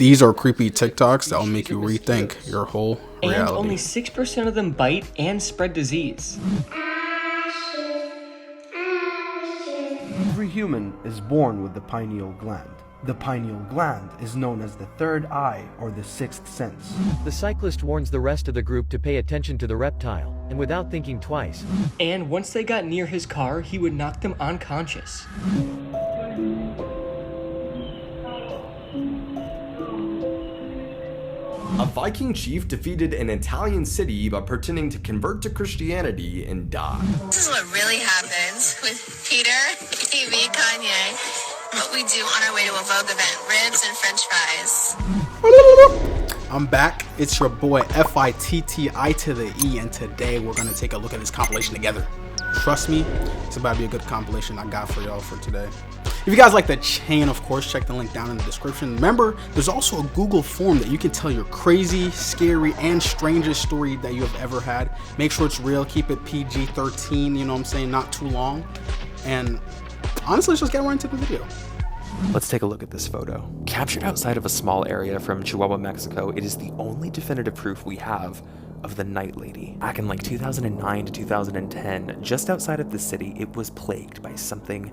These are creepy TikToks that will make you rethink your whole reality. And only 6% of them bite and spread disease. Every human is born with the pineal gland. The pineal gland is known as the third eye or the sixth sense. The cyclist warns the rest of the group to pay attention to the reptile, and without thinking twice. And once they got near his car, he would knock them unconscious. A Viking chief defeated an Italian city by pretending to convert to Christianity and die. This is what really happens with Peter, TV, Kanye, what we do on our way to a Vogue event, ribs and french fries. I'm back. It's your boy Fittie to the E, and today we're going to take a look at this compilation together. Trust me, it's about to be a good compilation I got for y'all for today. If you guys like the chain, of course, check the link down in the description. Remember, there's also a Google form that you can tell your crazy, scary, and strangest story that you have ever had. Make sure it's real. Keep it PG-13, you know what I'm saying? Not too long. And honestly, let's just get right into the video. Let's take a look at this photo. Captured outside of a small area from Chihuahua, Mexico, it is the only definitive proof we have of the Night Lady. Back in like 2009 to 2010, just outside of the city, it was plagued by something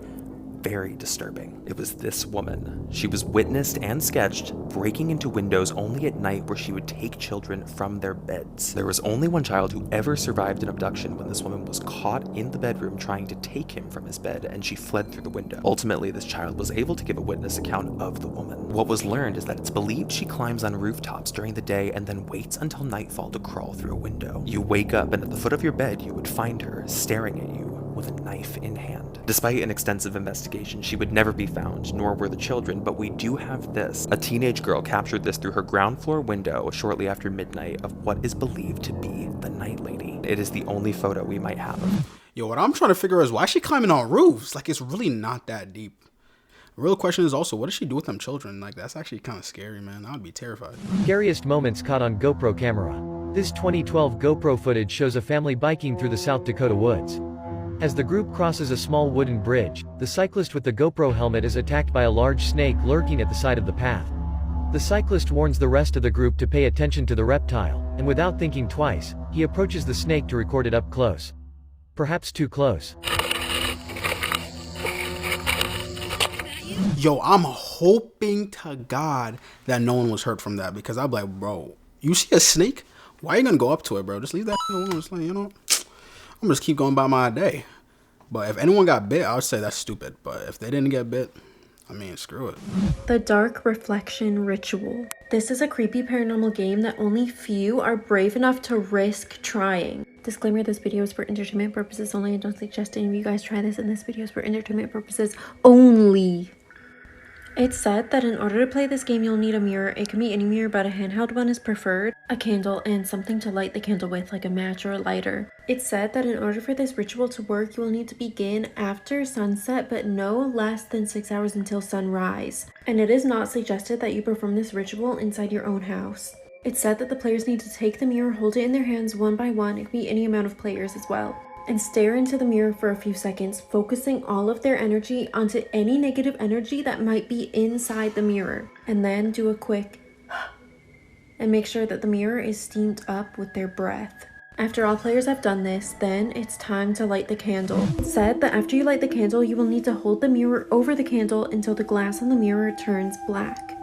very disturbing. It was this woman. She was witnessed and sketched breaking into windows only at night where she would take children from their beds. There was only one child who ever survived an abduction when this woman was caught in the bedroom trying to take him from his bed, and she fled through the window. Ultimately, this child was able to give a witness account of the woman. What was learned is that it's believed she climbs on rooftops during the day and then waits until nightfall to crawl through a window. You wake up and at the foot of your bed you would find her staring at you with a knife in hand. Despite an extensive investigation, she would never be found, nor were the children, but we do have this. A teenage girl captured this through her ground floor window shortly after midnight of what is believed to be the Night Lady. It is the only photo we might have of. Yo, what I'm trying to figure out is why is she climbing on roofs? Like, it's really not that deep. The real question is also, what does she do with them children? Like, that's actually kind of scary, man. I'd be terrified. Scariest moments caught on GoPro camera. This 2012 GoPro footage shows a family biking through the South Dakota woods. As the group crosses a small wooden bridge, the cyclist with the GoPro helmet is attacked by a large snake lurking at the side of the path. The cyclist warns the rest of the group to pay attention to the reptile, and without thinking twice, he approaches the snake to record it up close. Perhaps too close. Yo, I'm hoping to God that no one was hurt from that, because I'd be like, bro, you see a snake? Why are you gonna go up to it, bro? Just leave that alone. It's like, you know, I'm just keep going by my day. But if anyone got bit, I would say that's stupid. But if they didn't get bit, I mean, screw it. The Dark Reflection Ritual. This is a creepy paranormal game that only few are brave enough to risk trying. Disclaimer, this video is for entertainment purposes only, and don't suggest any of you guys try this, and this video is for entertainment purposes only. It's said that in order to play this game, you'll need a mirror. It can be any mirror, but a handheld one is preferred, a candle, and something to light the candle with, like a match or a lighter. It's said that in order for this ritual to work, you will need to begin after sunset, but no less than 6 hours until sunrise. And it is not suggested that you perform this ritual inside your own house. It's said that the players need to take the mirror, hold it in their hands one by one, it can be any amount of players as well, and stare into the mirror for a few seconds, focusing all of their energy onto any negative energy that might be inside the mirror. And then do a quick and make sure that the mirror is steamed up with their breath. After all players have done this, then it's time to light the candle. It's said that after you light the candle, you will need to hold the mirror over the candle until the glass on the mirror turns black.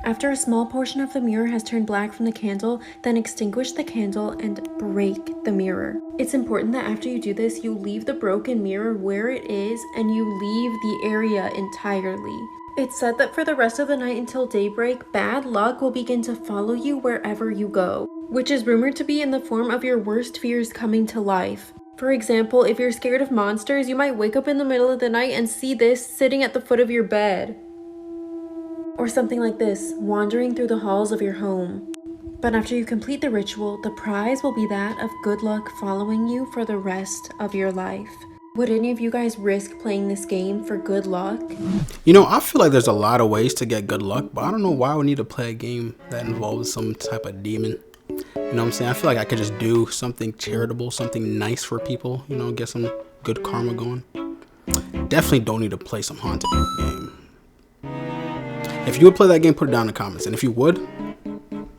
After a small portion of the mirror has turned black from the candle, then extinguish the candle and break the mirror. It's important that after you do this, you leave the broken mirror where it is and you leave the area entirely. It's said that for the rest of the night until daybreak, bad luck will begin to follow you wherever you go, which is rumored to be in the form of your worst fears coming to life. For example, if you're scared of monsters, you might wake up in the middle of the night and see this sitting at the foot of your bed. Or something like this, wandering through the halls of your home. But after you complete the ritual, the prize will be that of good luck following you for the rest of your life. Would any of you guys risk playing this game for good luck? You know, I feel like there's a lot of ways to get good luck, but I don't know why I would need to play a game that involves some type of demon. You know what I'm saying? I feel like I could just do something charitable, something nice for people, you know, get some good karma going. Definitely don't need to play some haunted game. If you would play that game, put it down in the comments. And if you would,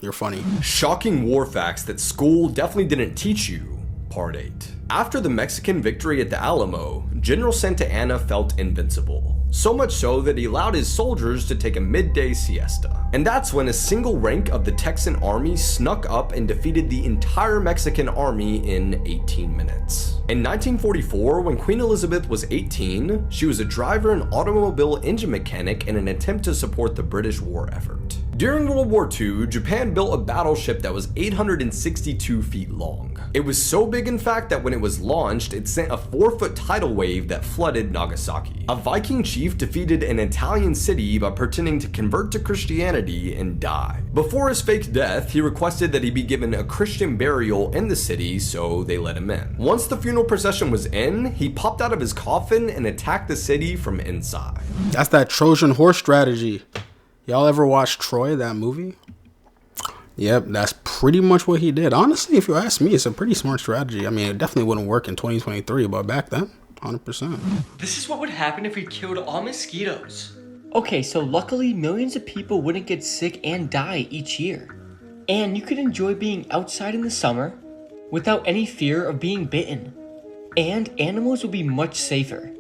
you're funny. Shocking war facts that school definitely didn't teach you. Part 8. After the Mexican victory at the Alamo, General Santa Anna felt invincible. So much so that he allowed his soldiers to take a midday siesta. And that's when a single rank of the Texan army snuck up and defeated the entire Mexican army in 18 minutes. In 1944, when Queen Elizabeth was 18, she was a driver and automobile engine mechanic in an attempt to support the British war effort. During World War II, Japan built a battleship that was 862 feet long. It was so big in fact that when it was launched, it sent a 4-foot tidal wave that flooded Nagasaki. A Viking chief defeated an Italian city by pretending to convert to Christianity and die. Before his fake death, he requested that he be given a Christian burial in the city, so they let him in. Once the funeral procession was in, he popped out of his coffin and attacked the city from inside. That's that Trojan horse strategy. Y'all ever watch Troy, that movie? Yep, that's pretty much what he did. Honestly, if you ask me, it's a pretty smart strategy. I mean, it definitely wouldn't work in 2023, but back then, 100%. This is what would happen if we killed all mosquitoes. Okay, so luckily millions of people wouldn't get sick and die each year. And you could enjoy being outside in the summer without any fear of being bitten. And animals would be much safer.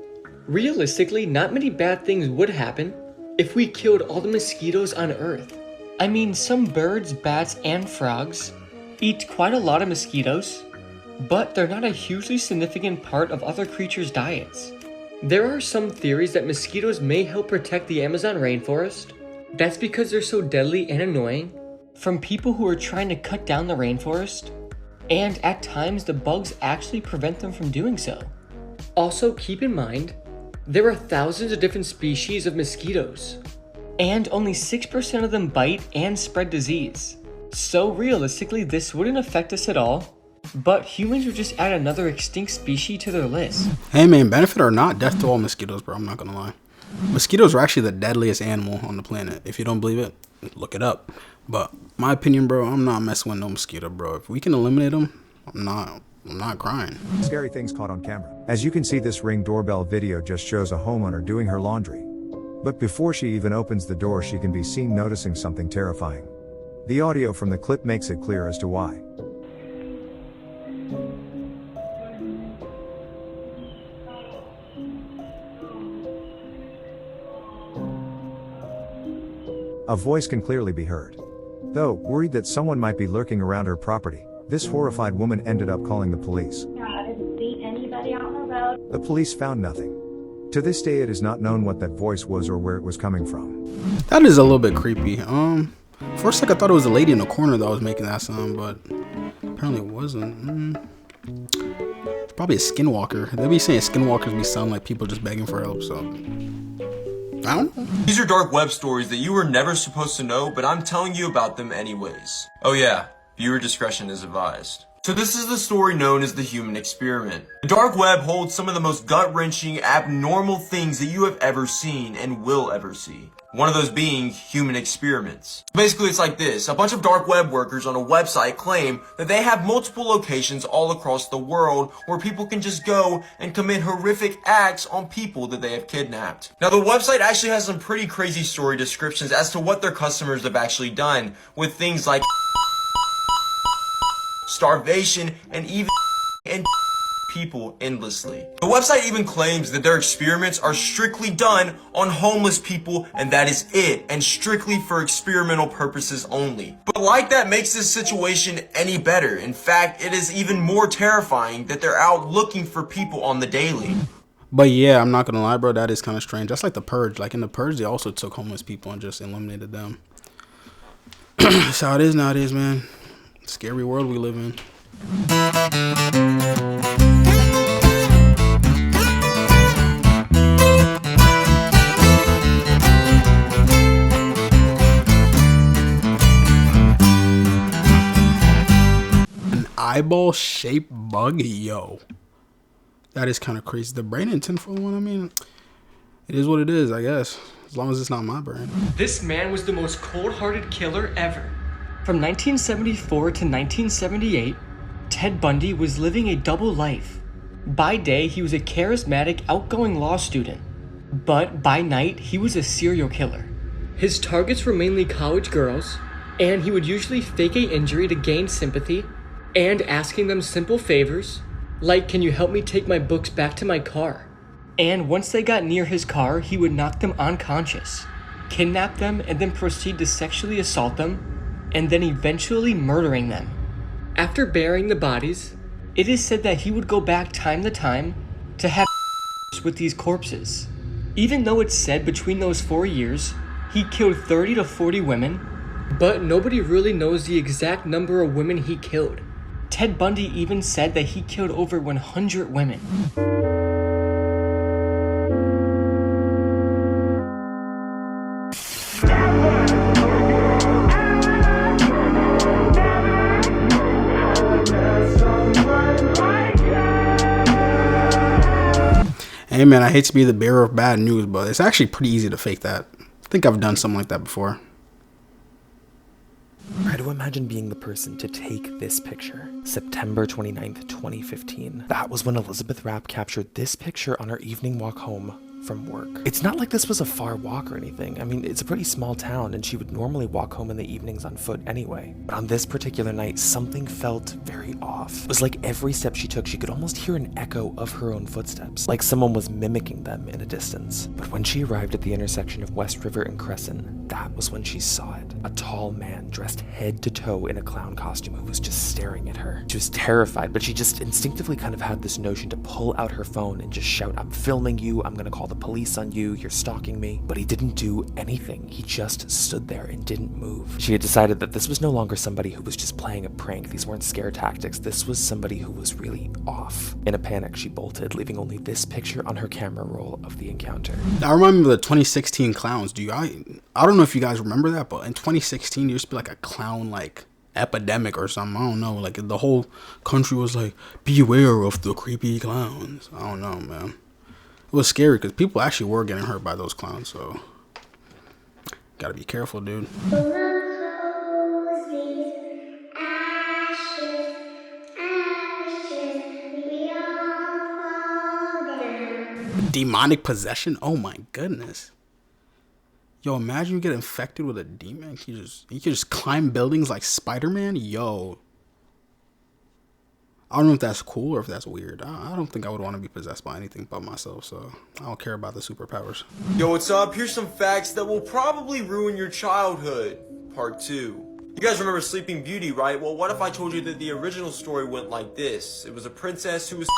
Realistically, not many bad things would happen if we killed all the mosquitoes on Earth. I mean, some birds, bats, and frogs eat quite a lot of mosquitoes, but they're not a hugely significant part of other creatures' diets. There are some theories that mosquitoes may help protect the Amazon rainforest. That's because they're so deadly and annoying from people who are trying to cut down the rainforest, and at times the bugs actually prevent them from doing so. Also, keep in mind, there are thousands of different species of mosquitoes, and only 6% of them bite and spread disease. So realistically, this wouldn't affect us at all, but humans would just add another extinct species to their list. Hey man, benefit or not, death to all mosquitoes, bro. I'm not gonna lie. Mosquitoes are actually the deadliest animal on the planet. If you don't believe it, look it up. But my opinion, bro, I'm not messing with no mosquito, bro. If we can eliminate them, I'm not crying. Scary things caught on camera. As you can see, this Ring doorbell video just shows a homeowner doing her laundry. But before she even opens the door, she can be seen noticing something terrifying. The audio from the clip makes it clear as to why. A voice can clearly be heard. Though, worried that someone might be lurking around her property, this horrified woman ended up calling the police. I didn't see anybody out and about. The police found nothing. To this day, it is not known what that voice was or where it was coming from. That is a little bit creepy. For a second I thought it was a lady in the corner that was making that sound, but apparently it wasn't. It's probably a skinwalker. They be saying skinwalkers be sound like people just begging for help, so I don't know. These are dark web stories that you were never supposed to know, but I'm telling you about them anyways. Oh yeah, viewer discretion is advised. So this is the story known as the human experiment. The dark web holds some of the most gut-wrenching, abnormal things that you have ever seen and will ever see. One of those being human experiments. Basically, it's like this. A bunch of dark web workers on a website claim that they have multiple locations all across the world where people can just go and commit horrific acts on people that they have kidnapped. Now, the website actually has some pretty crazy story descriptions as to what their customers have actually done with things like starvation and even people endlessly. The website even claims that their experiments are strictly done on homeless people, and that is it, and strictly for experimental purposes only. But like that makes this situation any better. In fact, it is even more terrifying that they're out looking for people on the daily. But yeah, I'm not gonna lie, bro, that is kind of strange. That's like the Purge. Like in the Purge, they also took homeless people and just eliminated them. That's how it is nowadays, man. Scary world we live in. An eyeball shaped bug, yo. That is kind of crazy. The brain and tinfoil one, I mean, it is what it is, I guess. As long as it's not my brain. This man was the most cold-hearted killer ever. From 1974 to 1978, Ted Bundy was living a double life. By day, he was a charismatic, outgoing law student. But by night, he was a serial killer. His targets were mainly college girls, and he would usually fake an injury to gain sympathy, and asking them simple favors, like, can you help me take my books back to my car? And once they got near his car, he would knock them unconscious, kidnap them, and then proceed to sexually assault them, and then eventually murdering them. After burying the bodies, it is said that he would go back time to time to have with these corpses. Even though it's said between those 4 years, he killed 30 to 40 women, but nobody really knows the exact number of women he killed. Ted Bundy even said that he killed over 100 women. Hey man, I hate to be the bearer of bad news, but it's actually pretty easy to fake that. I think I've done something like that before. Try to imagine being the person to take this picture. September 29th, 2015. That was when Elizabeth Rapp captured this picture on her evening walk home from work. It's not like this was a far walk or anything. I mean, it's a pretty small town and she would normally walk home in the evenings on foot anyway. But on this particular night, something felt very off. It was like every step she took, she could almost hear an echo of her own footsteps, like someone was mimicking them in a distance. But when she arrived at the intersection of West River and Crescent, that was when she saw it. A tall man dressed head to toe in a clown costume who was just staring at her. She was terrified, but she just instinctively kind of had this notion to pull out her phone and just shout, "I'm filming you, I'm gonna call the police on you, you're stalking me." But he didn't do anything. He just stood there and didn't move. She had decided that this was no longer somebody who was just playing a prank. These weren't scare tactics. This was somebody who was really off. In a panic, she bolted, leaving only this picture on her camera roll of the encounter. I remember the 2016 clowns. I don't know if you guys remember that, but in 2016 there used to be like a clown like epidemic or something. I don't know. Like the whole country was like, beware of the creepy clowns. I don't know, man. It was scary because people actually were getting hurt by those clowns, so gotta be careful, dude. Demonic possession? Oh my goodness. Yo, imagine you get infected with a demon. You can just climb buildings like Spider-Man. Yo. I don't know if that's cool or if that's weird. I don't think I would want to be possessed by anything but myself, so I don't care about the superpowers. Yo, what's up? Here's some facts that will probably ruin your childhood. Part 2. You guys remember Sleeping Beauty, right? Well, what if I told you that the original story went like this? It was a princess who was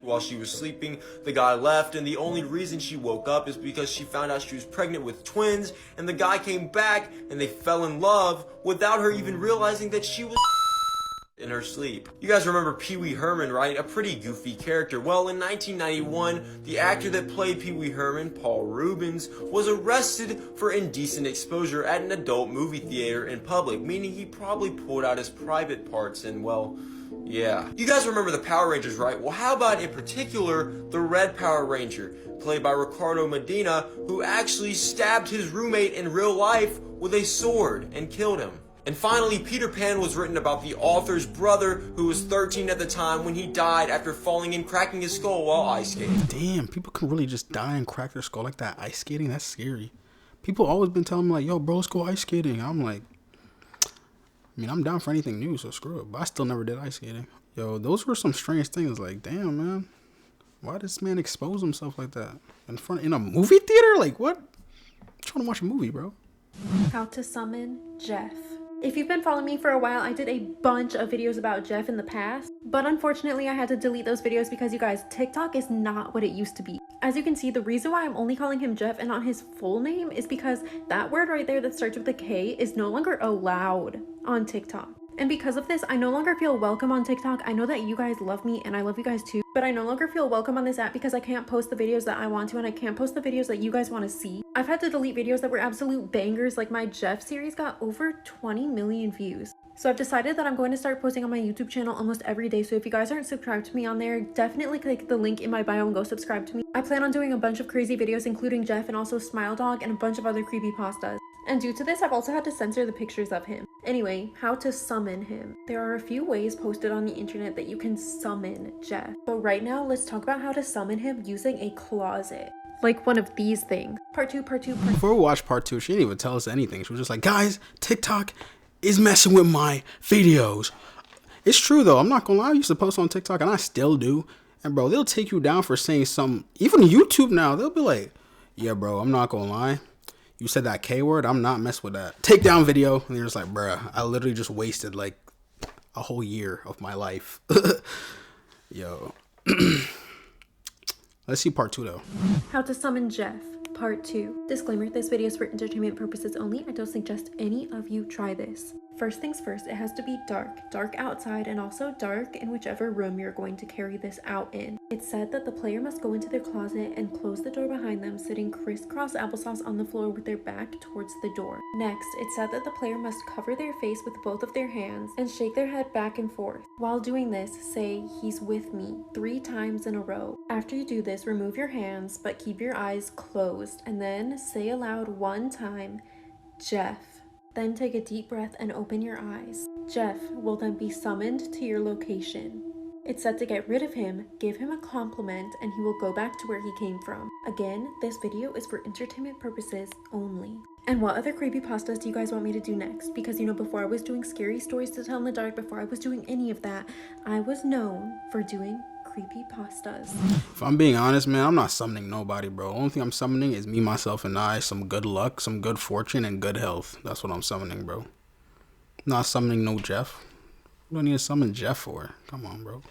while she was sleeping, the guy left, and the only reason she woke up is because she found out she was pregnant with twins, and the guy came back, and they fell in love without her even realizing that she was in her sleep. You guys remember Pee Wee Herman, right? A pretty goofy character. Well, in 1991, the actor that played Pee Wee Herman, Paul Rubens, was arrested for indecent exposure at an adult movie theater in public, meaning he probably pulled out his private parts and, well, yeah. You guys remember the Power Rangers, right? Well, how about in particular the Red Power Ranger, played by Ricardo Medina, who actually stabbed his roommate in real life with a sword and killed him. And finally, Peter Pan was written about the author's brother, who was 13 at the time when he died after falling and cracking his skull while ice skating. Damn, people can really just die and crack their skull like that. Ice skating, that's scary. People always been telling me like, yo, bro, let's go ice skating. I'm like, I mean, I'm down for anything new, so screw it. But I still never did ice skating. Yo, those were some strange things. Like, damn, man. Why does this man expose himself like that? In a movie theater? Like, what? I'm trying to watch a movie, bro. How to summon Jeff. If you've been following me for a while, I did a bunch of videos about Jeff in the past, but unfortunately I had to delete those videos because you guys, TikTok is not what it used to be. As you can see, the reason why I'm only calling him Jeff and not his full name is because that word right there that starts with a K is no longer allowed on TikTok. And because of this, I no longer feel welcome on TikTok. I know that you guys love me and I love you guys too, but I no longer feel welcome on this app because I can't post the videos that I want to and I can't post the videos that you guys want to see. I've had to delete videos that were absolute bangers, like my Jeff series got over 20 million views. So I've decided that I'm going to start posting on my YouTube channel almost every day. So if you guys aren't subscribed to me on there, definitely click the link in my bio and go subscribe to me. I plan on doing a bunch of crazy videos, including Jeff and also Smile Dog and a bunch of other creepypastas. And due to this, I've also had to censor the pictures of him. Anyway, how to summon him. There are a few ways posted on the internet that you can summon Jeff. But right now, let's talk about how to summon him using a closet. Like one of these things. Part two. Before we watched part 2, she didn't even tell us anything. She was just like, guys, TikTok is messing with my videos. It's true though, I'm not gonna lie, I used to post on TikTok and I still do. And bro, they'll take you down for saying some, even YouTube now, they'll be like, yeah bro, I'm not gonna lie. You said that K word, I'm not messing with that. Take down video. And you're just like, bruh, I literally just wasted like a whole year of my life. Yo. Let's see part 2 though. How to summon Jeff. Part 2. Disclaimer, this video is for entertainment purposes only. I don't suggest any of you try this. First things first, it has to be dark. Dark outside and also dark in whichever room you're going to carry this out in. It's said that the player must go into their closet and close the door behind them, sitting crisscross applesauce on the floor with their back towards the door. Next, it's said that the player must cover their face with both of their hands and shake their head back and forth. While doing this, say, "He's with me," 3 times in a row. After you do this, remove your hands, but keep your eyes closed, and then say aloud 1 time, "Jeff." Then take a deep breath and open your eyes. Jeff will then be summoned to your location. It's said to get rid of him, give him a compliment, and he will go back to where he came from. Again, this video is for entertainment purposes only. And what other creepypastas do you guys want me to do next? Because you know, before I was doing scary stories to tell in the dark, before I was doing any of that, I was known for doing creepypastas. If I'm being honest, man, I'm not summoning nobody, bro. Only thing I'm summoning is me, myself, and I. Some good luck, some good fortune, and good health. That's what I'm summoning, bro. I'm not summoning no Jeff. What do I need to summon Jeff for? Come on, bro.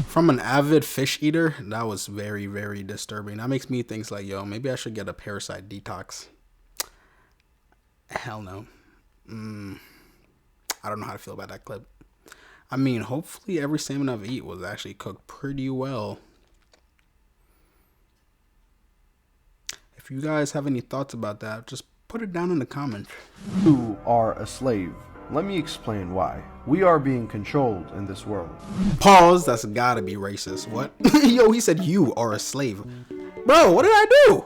From an avid fish eater, that was very, very disturbing. That makes me think like, yo, maybe I should get a Parasite Detox. Hell no. I don't know how to feel about that clip. I mean, hopefully every salmon I've eaten was actually cooked pretty well. If you guys have any thoughts about that, just put it down in the comments. You are a slave. Let me explain why. We are being controlled in this world. Pause, that's gotta be racist. What? Yo, he said you are a slave. Bro, what did I do?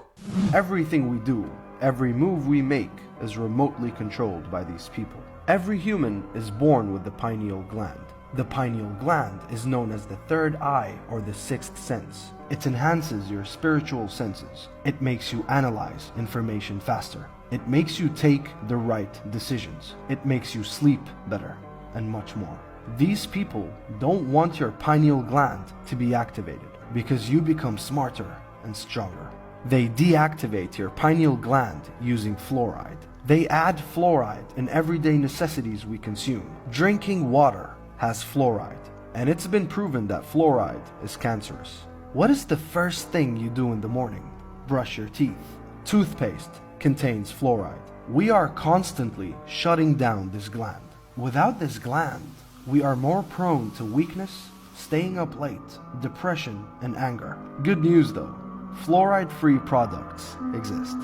Everything we do, every move we make is remotely controlled by these people. Every human is born with the pineal gland. The pineal gland is known as the third eye or the sixth sense. It enhances your spiritual senses. It makes you analyze information faster. It makes you take the right decisions. It makes you sleep better, and much more. These people don't want your pineal gland to be activated because you become smarter and stronger. They deactivate your pineal gland using fluoride. They add fluoride in everyday necessities we consume. Drinking water has fluoride, and it's been proven that fluoride is cancerous. What is the first thing you do in the morning? Brush your teeth. Toothpaste contains fluoride. We are constantly shutting down this gland. Without this gland, we are more prone to weakness, staying up late, depression, and anger. Good news though, fluoride-free products exist.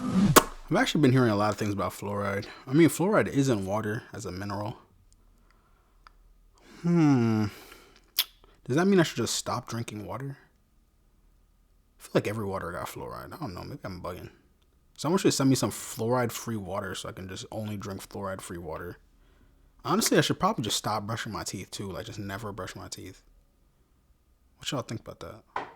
I've actually been hearing a lot of things about fluoride. I mean, fluoride is in water as a mineral. Does that mean I should just stop drinking water? I feel like every water got fluoride. I don't know, maybe I'm bugging. Someone should send me some fluoride-free water so I can just only drink fluoride-free water. Honestly, I should probably just stop brushing my teeth too. Like, just never brush my teeth. What y'all think about that?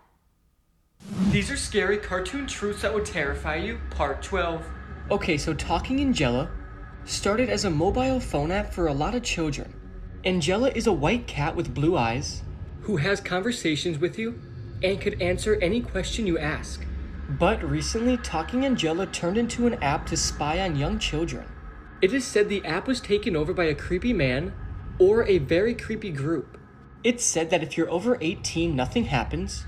These are scary cartoon truths that would terrify you, part 12. Okay, so talkingangella started as a mobile phone app for a lot of children. Angela is a white cat with blue eyes who has conversations with you and could answer any question you ask. But recently, talkingangella turned into an app to spy on young children. It is said the app was taken over by a creepy man or a very creepy group. It's said that if you're over 18, nothing happens.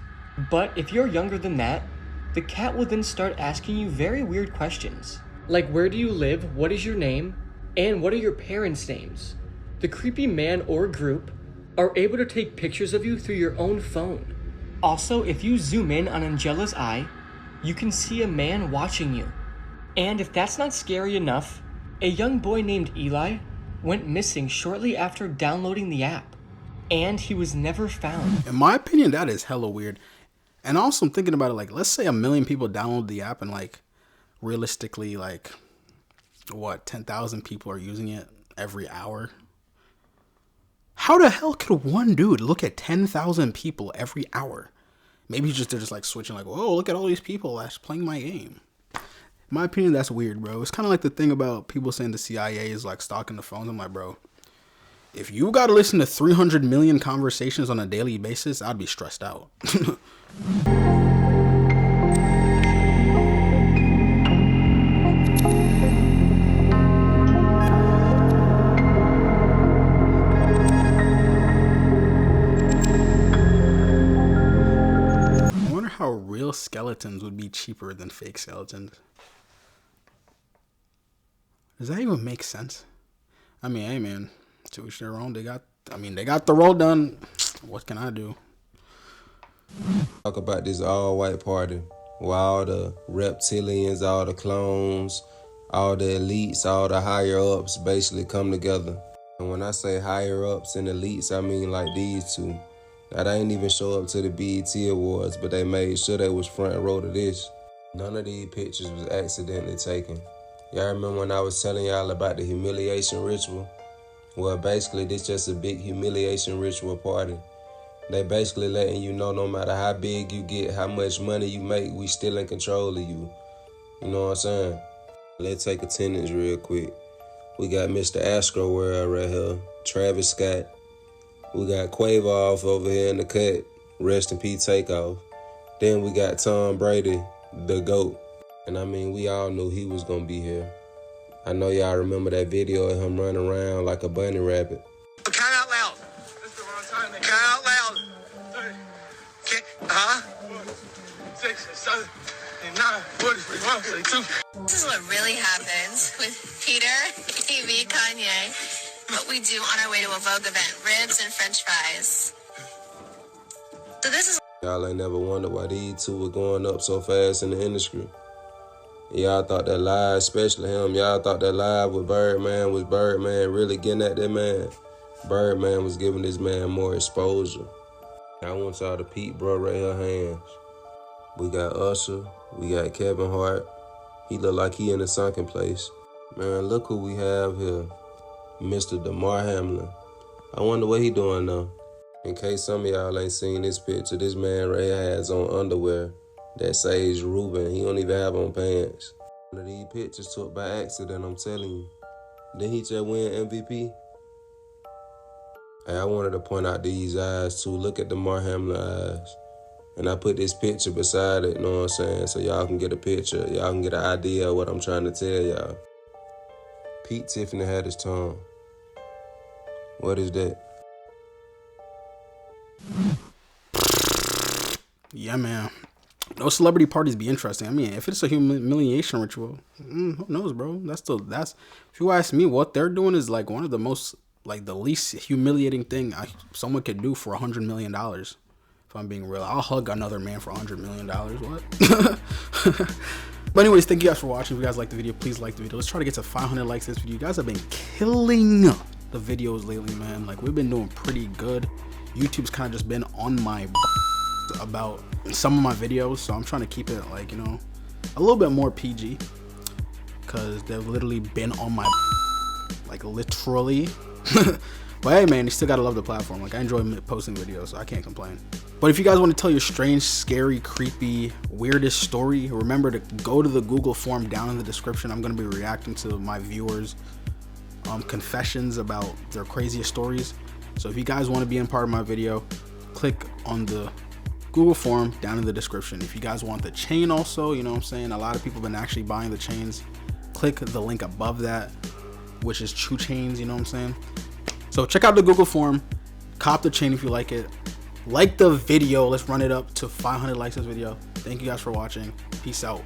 But if you're younger than that, the cat will then start asking you very weird questions. Like, where do you live, what is your name, and what are your parents' names? The creepy man or group are able to take pictures of you through your own phone. Also, if you zoom in on Angela's eye, you can see a man watching you. And if that's not scary enough, a young boy named Eli went missing shortly after downloading the app, and he was never found. In my opinion, that is hella weird. And also I'm thinking about it, like, let's say 1 million people download the app and like realistically, like, what, 10,000 people are using it every hour. How the hell could one dude look at 10,000 people every hour? Maybe they're just like switching, like, whoa, look at all these people that's playing my game. In my opinion, that's weird, bro. It's kind of like the thing about people saying the CIA is like stalking the phones. I'm like, bro, if you got to listen to 300 million conversations on a daily basis, I'd be stressed out. How real skeletons would be cheaper than fake skeletons. Does that even make sense? I mean, hey man, to each their own. They got the role done. What can I do? Talk about this all white party where all the reptilians, all the clones, all the elites, all the higher ups basically come together. And when I say higher ups and elites, I mean like these two. Now, they ain't even show up to the BET Awards, but they made sure they was front row to this. None of these pictures was accidentally taken. Y'all remember when I was telling y'all about the humiliation ritual? Well, basically, this just a big humiliation ritual party. They basically letting you know no matter how big you get, how much money you make, we still in control of you. You know what I'm saying? Let's take attendance real quick. We got Mr. Astro World right here, Travis Scott. We got Quavo over here in the cut, rest in peace Takeoff. Then we got Tom Brady, the GOAT. And I mean, we all knew he was gonna be here. I know y'all remember that video of him running around like a bunny rabbit. Count out loud. That's the wrong time. Count out loud. 6, 7, 8, 9, 40, 41, 42. This is what really happens with Peter, TV, Kanye. What we do on our way to a Vogue event, ribs and french fries. So this is... Y'all ain't never wondered why these two were going up so fast in the industry. Y'all thought that live, especially him, y'all thought that live with Birdman was Birdman really getting at that man. Birdman was giving this man more exposure. I want y'all to peep bro right here hands. We got Usher, we got Kevin Hart. He look like he in a sunken place. Man, look who we have here. Mr. Damar Hamlin. I wonder what he doing now. In case some of y'all ain't seen this picture, this man right here has on underwear that says Ruben. He don't even have on pants. One of these pictures took by accident, I'm telling you. Didn't he just win MVP? Hey, I wanted to point out these eyes too. Look at Damar Hamlin eyes. And I put this picture beside it, you know what I'm saying? So y'all can get a picture. Y'all can get an idea of what I'm trying to tell y'all. Pete Tiffany had his tongue. What is that? Yeah, man. Those celebrity parties be interesting. I mean, if it's a humiliation ritual, who knows, bro? That's. If you ask me, what they're doing is like one of the most, like the least humiliating thing someone could do for $100 million. If I'm being real, I'll hug another man for $100 million. What? But anyways, thank you guys for watching. If you guys like the video, please like the video. Let's try to get to 500 likes this video. You guys have been killing the videos lately, man. Like, we've been doing pretty good. YouTube's kind of just been on my about some of my videos, so I'm trying to keep it, like, you know, a little bit more PG, because they've literally been on my like literally. But hey, man, you still gotta love the platform. Like, I enjoy posting videos, so I can't complain. But if you guys want to tell your strange, scary, creepy, weirdest story, remember to go to the Google form down in the description. I'm going to be reacting to my viewers' confessions about their craziest stories. So if you guys want to be in part of my video, click on the Google form down in the description. If you guys want the chain also, you know what I'm saying? A lot of people have been actually buying the chains. Click the link above that, which is True Chains, you know what I'm saying? So check out the Google form, cop the chain if you like it. Like the video. Let's run it up to 500 likes this video. Thank you guys for watching. Peace out.